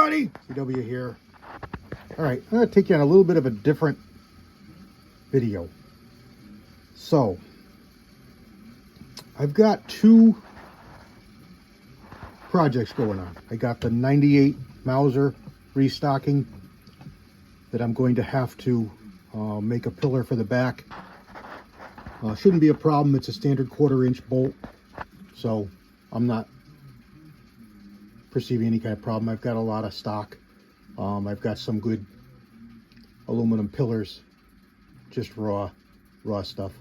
everybody, CW here. All right, I'm going to take you on a little bit of a different video. So, I've got two projects going on. I got the 98 Mauser restocking that I'm going to have to make a pillar for the back. Shouldn't be a problem. It's a standard 1/4 inch bolt, so I'm not perceiving any kind of problem. I've got a lot of stock. I've got some good aluminum pillars, just raw stuff.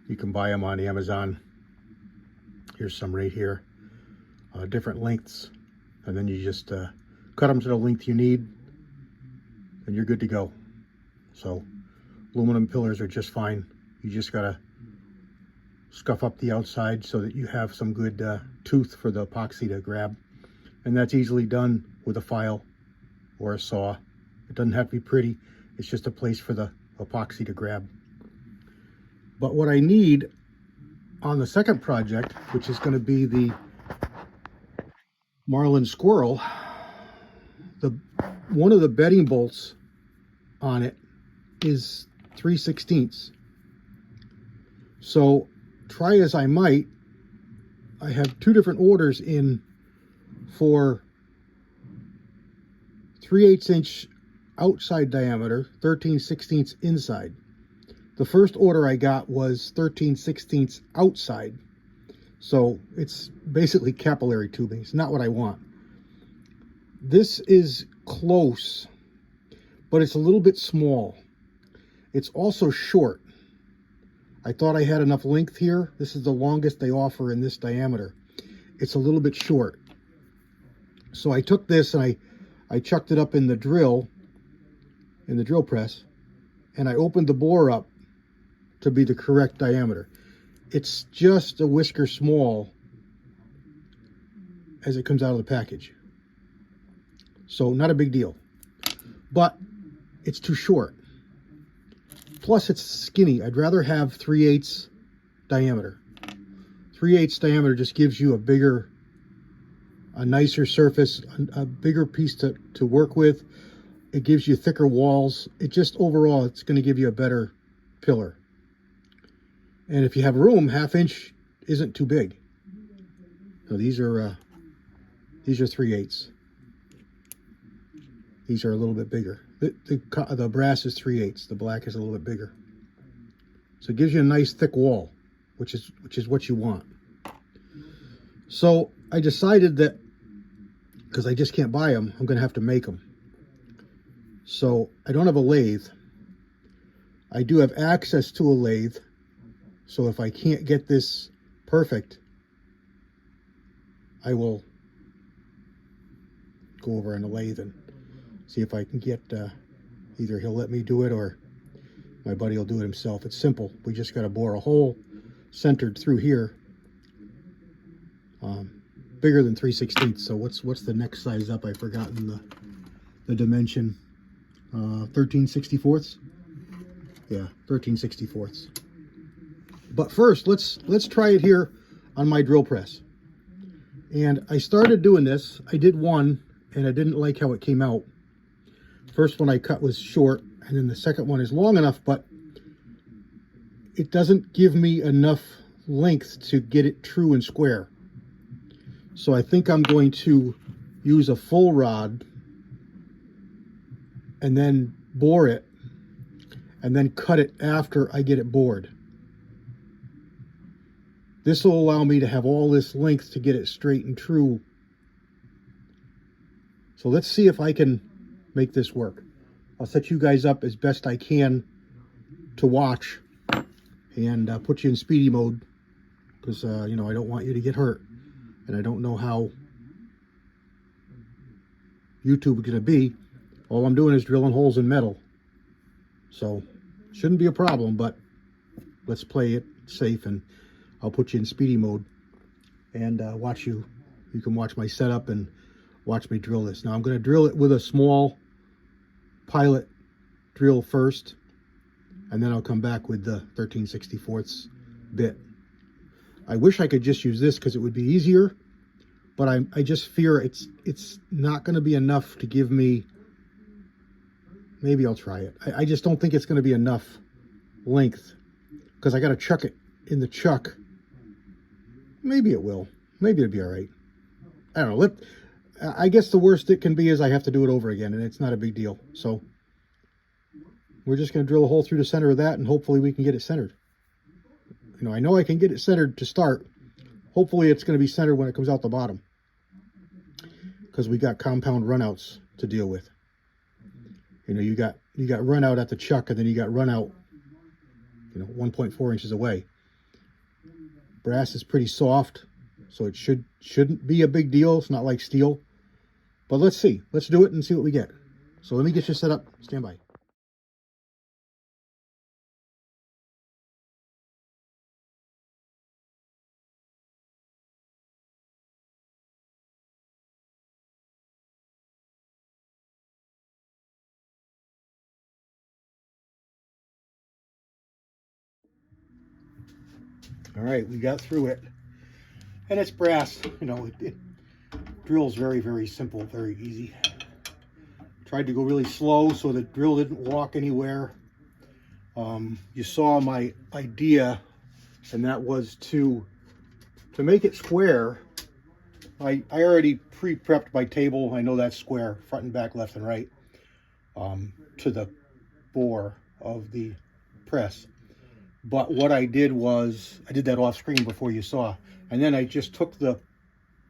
You can buy them on Amazon. Here's some right here, different lengths, and then you just cut them to the length you need and you're good to go. So aluminum pillars are just fine. You just gotta scuff up the outside so that you have some good tooth for the epoxy to grab, and that's easily done with a file or a saw. It doesn't have to be pretty, it's just a place for the epoxy to grab. But what I need on the second project, which is going to be the Marlin Squirrel, one of the bedding bolts on it is 3/16. So try as I might, I have two different orders in for 3/8 inch outside diameter, 13/16 inside. The first order I got was 13/16 outside. So it's basically capillary tubing. It's not what I want. This is close, but it's a little bit small. It's also short. I thought I had enough length here. This is the longest they offer in this diameter. It's a little bit short. So I took this and I chucked it up in the drill press, and I opened the bore up to be the correct diameter. It's just a whisker small as it comes out of the package. So not a big deal, but it's too short. Plus it's skinny. I'd rather have 3/8 diameter. 3/8 diameter just gives you a nicer surface, a bigger piece to work with. It gives you thicker walls. It just overall, it's going to give you a better pillar. And if you have room, 1/2 inch isn't too big. So these are 3/8. These are a little bit bigger. The brass is 3/8. The black is a little bit bigger. So it gives you a nice thick wall, which is what you want. So I decided that because I just can't buy them, I'm going to have to make them. So I don't have a lathe. I do have access to a lathe. So if I can't get this perfect, I will go over on the lathe and see if I can get, either he'll let me do it or my buddy will do it himself. It's simple. We just got to bore a hole centered through here, bigger than 3/16. So what's the next size up? I've forgotten the dimension. 13/64. Yeah, 13/64. But first, let's try it here on my drill press. And I started doing this. I did one, and I didn't like how it came out. First one I cut was short, and then the second one is long enough, but it doesn't give me enough length to get it true and square. So I think I'm going to use a full rod and then bore it, and then cut it after I get it bored. This will allow me to have all this length to get it straight and true. So let's see if I can make this work. I'll set you guys up as best I can to watch and put you in speedy mode because, you know, I don't want you to get hurt. And I don't know how YouTube is going to be. All I'm doing is drilling holes in metal. So shouldn't be a problem, but let's play it safe, and I'll put you in speedy mode and watch you. You can watch my setup and watch me drill this. Now I'm going to drill it with a small pilot drill first, and then I'll come back with the 13/64 bit. I wish I could just use this because it would be easier, but I just fear it's not going to be enough to give me. Maybe I'll try it. I just don't think it's going to be enough length because I got to chuck it in the chuck. Maybe it will. Maybe it'll be all right. I don't know. I guess the worst it can be is I have to do it over again, and it's not a big deal. So we're just going to drill a hole through the center of that, and hopefully we can get it centered. You know, I know I can get it centered to start. Hopefully it's going to be centered when it comes out the bottom, because we got compound runouts to deal with. You know, you got run out at the chuck, and then you got run out, 1.4 inches away. Brass is pretty soft, so it shouldn't be a big deal. It's not like steel. But let's see. Let's do it and see what we get. So let me get you set up. Stand by. All right, we got through it. And it's brass. It drills very, very simple, very easy. Tried to go really slow so the drill didn't walk anywhere. You saw my idea, and that was to make it square. I already pre-prepped my table. I know that's square, front and back, left and right, to the bore of the press. But what I did was, I did that off screen before you saw, and then I just took the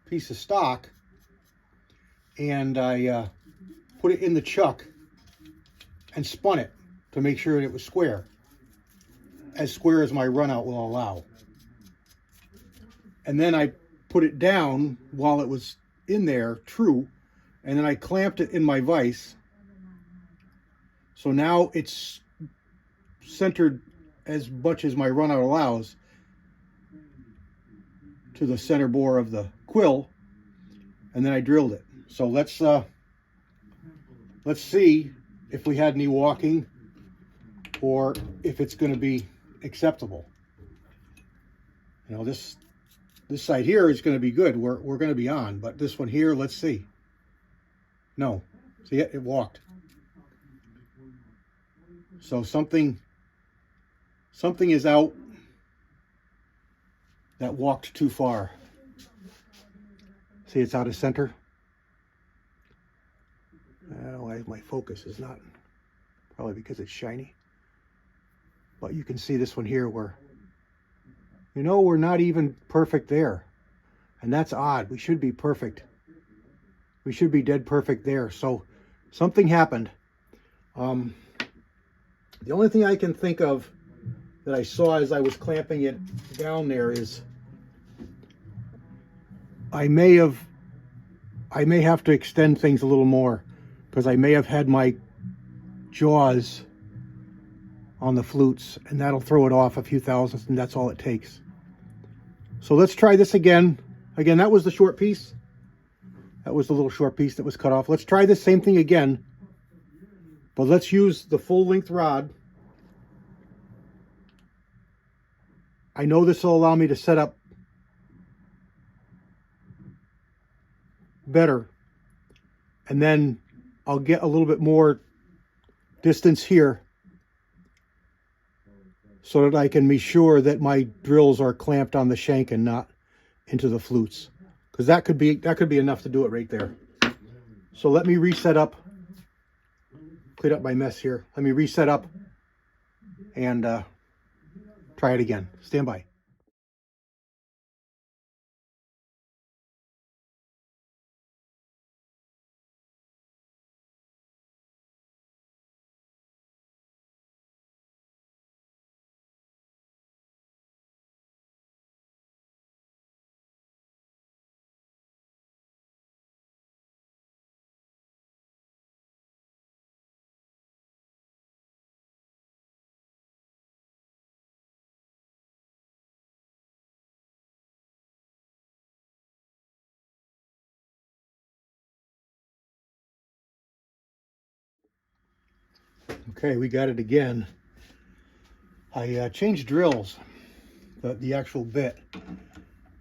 piece of stock and I put it in the chuck and spun it to make sure that it was square as my runout will allow. And then I put it down while it was in there, true, and then I clamped it in my vise. So now it's centered as much as my runout allows to the center bore of the quill, and then I drilled it. So let's see if we had any walking or if it's going to be acceptable. This side here is going to be good. We're going to be on, but this one here, let's see. No, see it walked. So something is out that walked too far. See, it's out of center. I don't know why my focus is not, probably because it's shiny. But you can see this one here where, we're not even perfect there. And that's odd. We should be perfect. We should be dead perfect there. So something happened. The only thing I can think of that I saw as I was clamping it down there is I may have to extend things a little more, because I may have had my jaws on the flutes, and that'll throw it off a few thousandths, and that's all it takes. So let's try this again. Again, that was the short piece. That was the little short piece that was cut off. Let's try the same thing again, but let's use the full length rod. I know this will allow me to set up better, and then I'll get a little bit more distance here so that I can be sure that my drills are clamped on the shank and not into the flutes, because that could be enough to do it right there. So let me reset up, clean up my mess here. Let me reset up and try it again. Stand by. Okay, we got it again. I changed drills, the actual bit,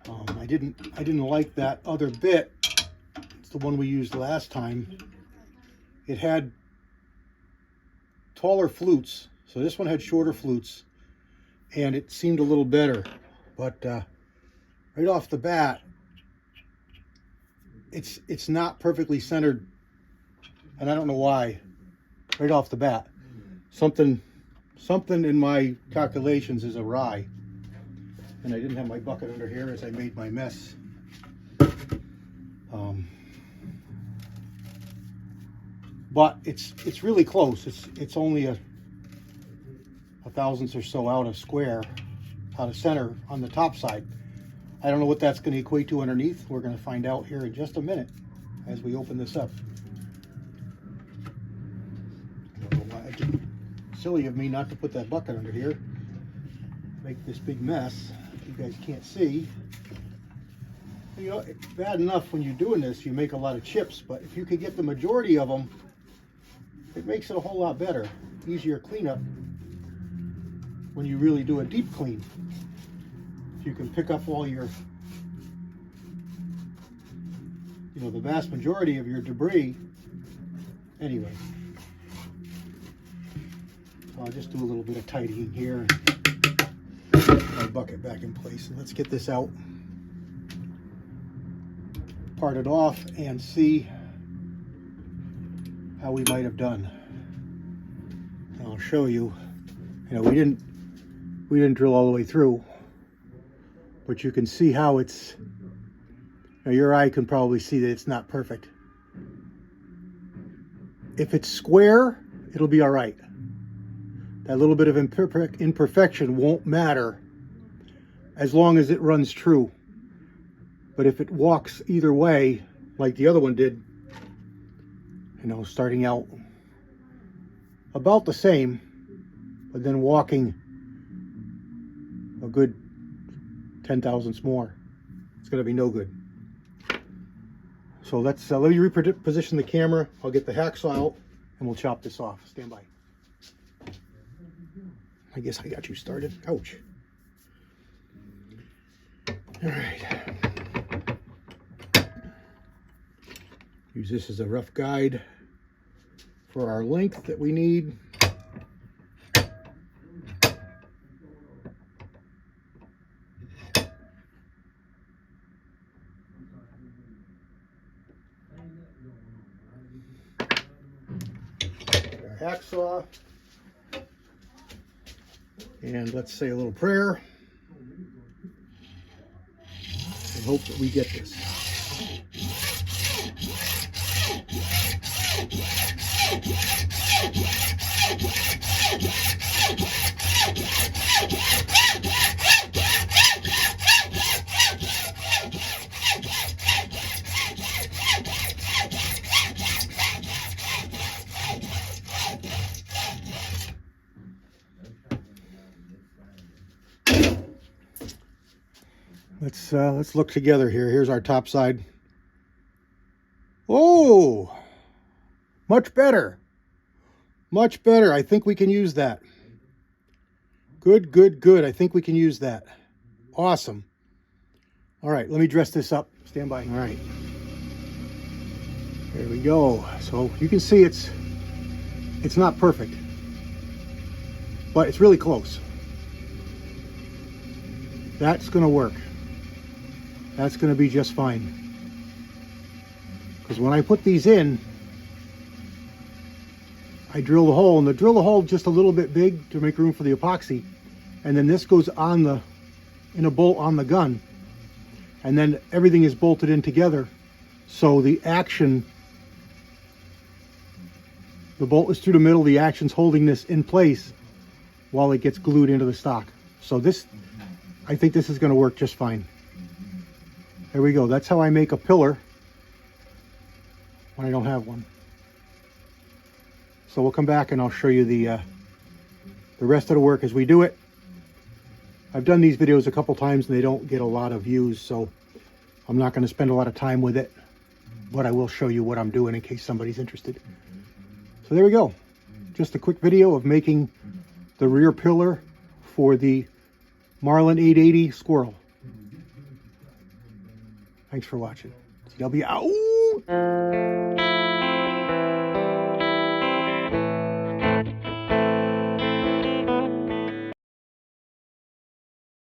I didn't like that other bit. It's the one we used last time. It had taller flutes, so this one had shorter flutes, and it seemed a little better. But right off the bat, it's not perfectly centered, and I don't know why. Right off the bat, something in my calculations is awry. And I didn't have my bucket under here as I made my mess. But it's really close. It's only a thousandth or so out of square, out of center on the top side. I don't know what that's going to equate to underneath. We're going to find out here in just a minute as we open this up. Silly of me not to put that bucket under here. Make this big mess. You guys can't see. You know, it's bad enough when you're doing this, you make a lot of chips, but if you could get the majority of them, it makes it a whole lot better. Easier cleanup when you really do a deep clean. If you can pick up all your, you know, the vast majority of your debris. Anyway, so I'll just do a little bit of tidying here. Put my bucket back in place, and let's get this out, part it off, and see how we might have done. And I'll show you. You know, we didn't drill all the way through, but you can see how it's. Now your eye can probably see that it's not perfect. If it's square, it'll be all right. That little bit of imperfection won't matter as long as it runs true. But if it walks either way, like the other one did, you know, starting out about the same, but then walking a good 10 thousandths more, it's going to be no good. So let me reposition the camera. I'll get the hacksaw out and we'll chop this off. Stand by. I guess I got you started. Ouch. All right. Use this as a rough guide for our length that we need. Our hacksaw. And let's say a little prayer and hope that we get this. Let's look together here. Here's our top side. Oh, much better. Much better. I think we can use that. Good, good, good. I think we can use that. Awesome. All right, let me dress this up. Stand by. All right. There we go. So you can see it's not perfect, but it's really close. That's going to work. That's going to be just fine. Because when I put these in, I drill the hole, and I drill the hole just a little bit big to make room for the epoxy. And then this goes on in a bolt on the gun. And then everything is bolted in together. So the action, the bolt is through the middle, the action's holding this in place while it gets glued into the stock. So this, I think this is going to work just fine. There we go. That's how I make a pillar when I don't have one. So we'll come back and I'll show you the rest of the work as we do it. I've done these videos a couple times and they don't get a lot of views, so I'm not going to spend a lot of time with it, but I will show you what I'm doing in case somebody's interested. So there we go. Just a quick video of making the rear pillar for the Marlin 880 Squirrel. Thanks for watching. TW out.